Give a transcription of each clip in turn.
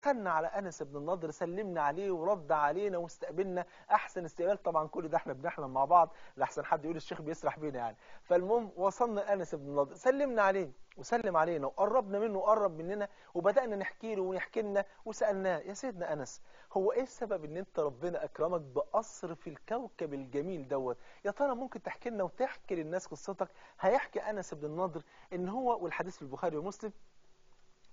دخلنا على أنس بن النضر، سلمنا عليه ورد علينا واستقبلنا أحسن استقبال. طبعا كل ده احنا بنحلم مع بعض لأحسن حد يقول الشيخ بيسرح بينا يعني. فالمهم وصلنا لأنس بن النضر، سلمنا عليه وسلم علينا وقربنا منه وقرب مننا، وبدأنا نحكي له ونحكي لنا وسألناه: يا سيدنا أنس، هو إيه السبب إن أنت ربنا أكرمك بقصر في الكوكب الجميل دوت؟ يا ترى ممكن تحكي لنا وتحكي للناس قصتك؟ هيحكي أنس بن النضر إن هو، والحديث في البخاري ومسلم،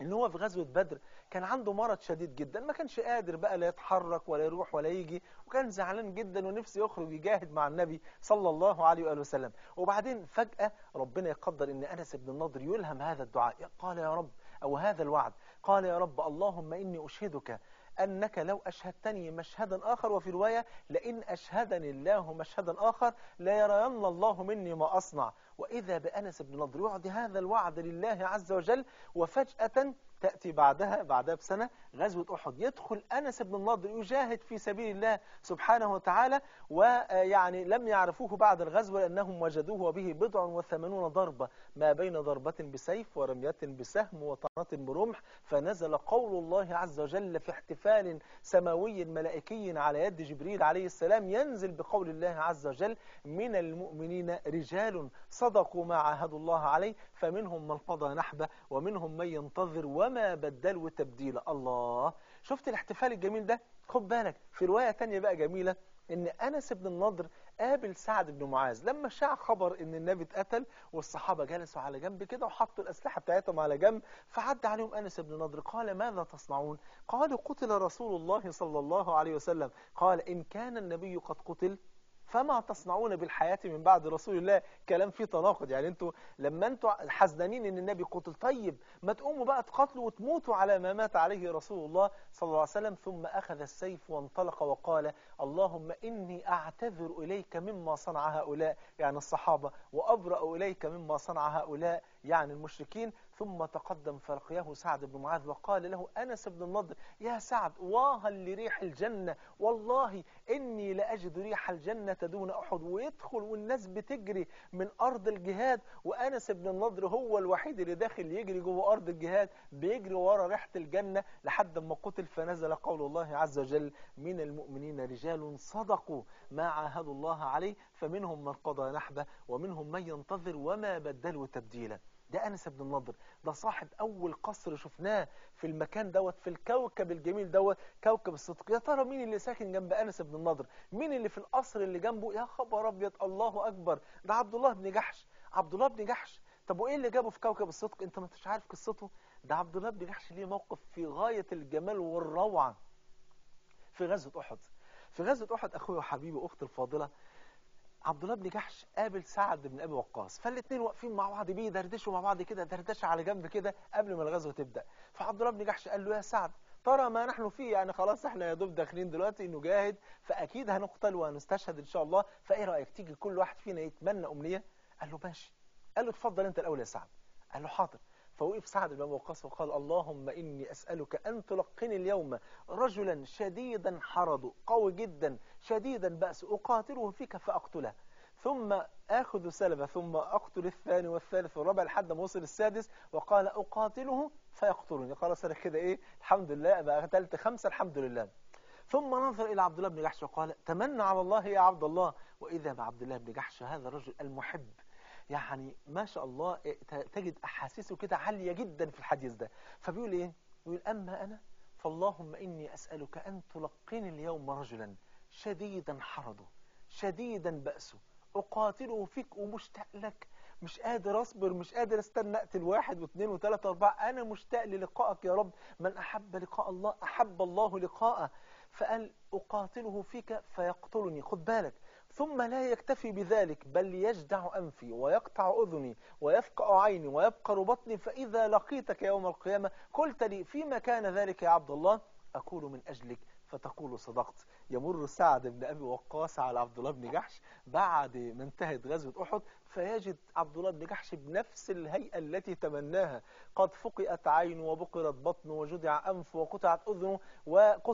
ان هو في غزوة بدر كان عنده مرض شديد جدا، ما كانش قادر بقى لا يتحرك ولا يروح ولا يجي، وكان زعلان جدا ونفسه يخرج يجاهد مع النبي صلى الله عليه وآله وسلم. وبعدين فجأة ربنا يقدر ان أنس بن النضر يلهم هذا الدعاء، قال يا رب، او هذا الوعد، قال يا رب اللهم إني أشهدك أنك لو أشهدتني مشهدا آخر، وفي رواية لئن أشهدني الله مشهدا آخر لا يرين الله مني ما أصنع. وإذا بأنس بن نضر يعطي هذا الوعد لله عز وجل، وفجأة تأتي بعدها بسنة غزوة أحد، يدخل أنس بن النضر يجاهد في سبيل الله سبحانه وتعالى، ويعني لم يعرفوه بعد الغزوة لأنهم وجدوه وبه 89 ضربة، ما بين ضربة بسيف ورمية بسهم وطعنة برمح. فنزل قول الله عز وجل في احتفال سماوي ملائكي على يد جبريل عليه السلام، ينزل بقول الله عز وجل: من المؤمنين رجال صدقوا ما عاهدوا الله عليه فمنهم من قضى نحبه ومنهم من ينتظر وما بدلوا تبديلا. الله، شفت الاحتفال الجميل ده؟ خد بالك في رواية تانية بقى جميلة، ان أنس بن النضر قابل سعد بن معاذ لما شاع خبر ان النبي اتقتل، والصحابة جلسوا على جنب كده وحطوا الأسلحة بتاعتهم على جنب، فعد عليهم أنس بن النضر قال: ماذا تصنعون؟ قالوا: قتل رسول الله صلى الله عليه وسلم. قال: إن كان النبي قد قتل فما تصنعون بالحياة من بعد رسول الله؟ كلام فيه تناقض، يعني انتوا لما انتوا حزنانين ان النبي قتل، طيب ما تقوموا بقى تقاتلوا وتموتوا على ما مات عليه رسول الله صلى الله عليه وسلم. ثم أخذ السيف وانطلق وقال: اللهم إني أعتذر إليك مما صنع هؤلاء، يعني الصحابة، وأبرأ إليك مما صنع هؤلاء، يعني المشركين. ثم تقدم فلقيه سعد بن معاذ وقال له أنس بن النضر: يا سعد، واها لريح الجنة، والله إني لأجد ريح الجنة دون أحد. ويدخل والناس بتجري من أرض الجهاد، وأنس بن النضر هو الوحيد اللي داخل يجري جوه أرض الجهاد، بيجري ورا ريحة الجنة لحد ما قتل. فنزل قول الله عز وجل: من المؤمنين رجال صدقوا ما عاهدوا الله عليه فمنهم من قضى نحبه ومنهم من ينتظر وما بدلوا تبديلا. ده أنس بن النضر، ده صاحب أول قصر شفناه في المكان دوت، في الكوكب الجميل دوت، كوكب الصدق. يا ترى مين اللي ساكن جنب أنس بن النضر؟ مين اللي في القصر اللي جنبه؟ يا خبر أبيض، الله أكبر، ده عبد الله بن جحش. عبد الله بن جحش، طب وإيه اللي جابه في كوكب الصدق؟ أنت ما انتش عارف قصته؟ ده عبد الله بن جحش ليه موقف في غاية الجمال والروعة في غزوة أحد. في غزوة أحد أخوي وحبيبي وأختي الفاضلة، عبد الله بن جحش قابل سعد بن ابي وقاص، فالاثنين واقفين مع بعض بيدردشوا مع بعض كده دردشه على جنب كده قبل ما الغزوه تبدا. فعبد الله بن جحش قال له: يا سعد، ترى ما نحن فيه، يعني خلاص احنا يا دوب داخلين دلوقتي نجاهد، فاكيد هنقتل وهنستشهد ان شاء الله، فايه رايك تيجي كل واحد فينا يتمنى امنيه؟ قال له: ماشي. قال له: اتفضل انت الاول يا سعد. قال له: حاضر. فوقف سعد بن ابي وقاص وقال: اللهم اني اسالك ان تلقني اليوم رجلا شديدا حرضه، قوي جدا، شديدا بأس، اقاتله فيك فاقتله، ثم آخذ سلبة، ثم أقتل الثاني والثالث والرابع لحد ما وصل السادس، وقال: أقاتله فيقتلني. خلاص أنا كده إيه، الحمد لله بقى قتلت 5 الحمد لله. ثم نظر إلى عبد الله بن جحش وقال: تمنى على الله يا عبد الله. وإذا بعبد الله بن جحش هذا الرجل المحب، يعني ما شاء الله تجد أحاسيسه كده عالية جدا في الحديث ده. فبيقول إيه؟ بيقول: أما أنا فاللهم إني أسألك أن تلقيني اليوم رجلا شديدا حرضه، شديدا بأسه، أقاتله فيك ومشتاق لك، مش قادر أصبر، مش قادر استنى أقتل 1 و2 و3 و4، أنا مشتاق للقائك يا رب. من أحب لقاء الله أحب الله لقاءه. فقال: أقاتله فيك فيقتلني. خد بالك، ثم لا يكتفي بذلك بل يجدع أنفي ويقطع أذني ويفقأ عيني ويبقر بطني، فإذا لقيتك يوم القيامة قلت لي فيما كان ذلك يا عبد الله؟ أقول من أجلك فتقول صدقت. يمر سعد بن أبي وقاص على عبد الله بن جحش بعد ما انتهت غزوة أحد، فيجد عبد الله بن جحش بنفس الهيئة التي تمناها، قد فقئت عينه وبقرت بطنه وجدع أنفه وقطعت أذنه وقطعت